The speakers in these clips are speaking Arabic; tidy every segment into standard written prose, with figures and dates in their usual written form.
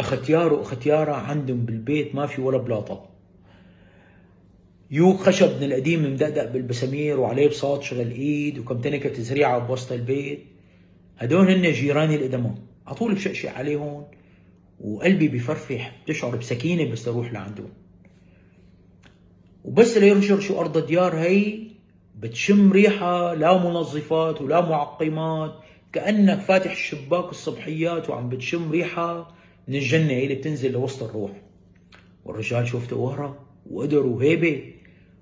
اختيار واختياره عندهم بالبيت ما في ولا بلاطه، يوك خشب من القديم مدقدق بالبسامير وعليه بساط شغل ايد وكم تنكه تزريعه بوسط البيت. هدول هن جيراني القدماء، على طول بشقشق عليهم وقلبي بفرفح، بتشعر بسكينه بس اروح لعندهم. وبس ليرشرشوا ارض الديار هي بتشم ريحه لا منظفات ولا معقمات، كانك فاتح الشباك الصبحيات وعم بتشم ريحه من الجنه اللي بتنزل لوسط الروح. والرجال شفته ورا وقدر وهيبه،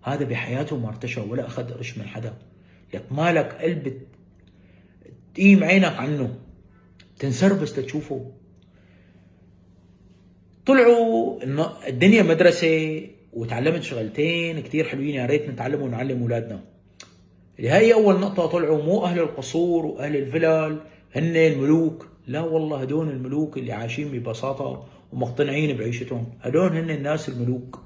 هذا بحياته ما ارتشى ولا اخذ قرش من حدا. لك مالك قلب تقيم عينك عنه، تنسر بس لتشوفه. طلعوا الدنيا مدرسة وتعلمت شغلتين كتير حلوين يا ريت نتعلم ونعلم اولادنا. اللي هي اول نقطة، طلعوا مو اهل القصور واهل الفلل هن الملوك، لا والله هدول الملوك اللي عايشين ببساطة ومقتنعين بعيشتهم، هدول هن الناس الملوك.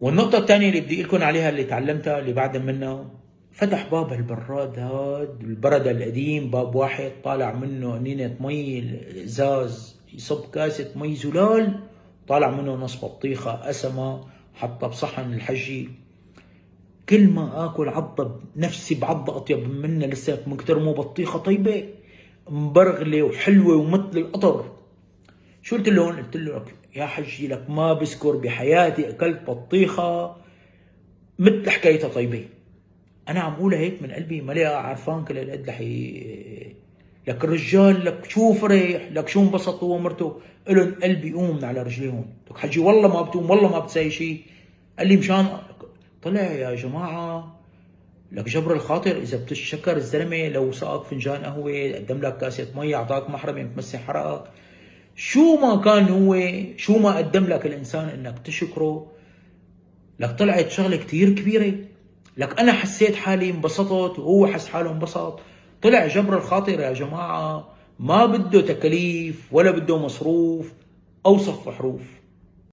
والنقطة الثانية اللي بدي لكم عليها اللي تعلمتها اللي بعد منها، فتح باب البراد هاد البرد القديم، باب واحد طالع منه قنينة مي ازاز، يصب كاسة مي زلال، طالع منه نص بطيخة أسمة حطها بصحن الحجي. كل ما اكل عضة نفسي بعضة اطيب منها، لسه من كتر مو بطيخة طيبة مبرغلة وحلوة ومثل القطر. شو قلت له؟ قلت له يا حجي لك ما بذكر بحياتي اكلت بطيخة مثل حكايتها طيبة. انا عم اقولها هيك من قلبي، ما لي عرفان كل هالقد لك الرجال لك شو فرح، لك شو انبسط هو ومرته، الن قلبي يقوم من على رجليهم. لك حجي والله ما بتقوم، والله ما بتساوي شيء. قال لي مشان طلع يا جماعه لك جبر الخاطر، اذا بتشكر الزلمه لو سقاك فنجان قهوه، قدم لك كاسه مي، اعطاك محرمه متمسح حرقك، شو ما كان هو، شو ما قدم لك الانسان انك تشكره. لك طلعت شغله كثير كبيره. لك انا حسيت حالي انبسطت وهو حس حاله انبسط. طلع جبر الخاطر يا جماعه ما بده تكاليف ولا بده مصروف او صف حروف.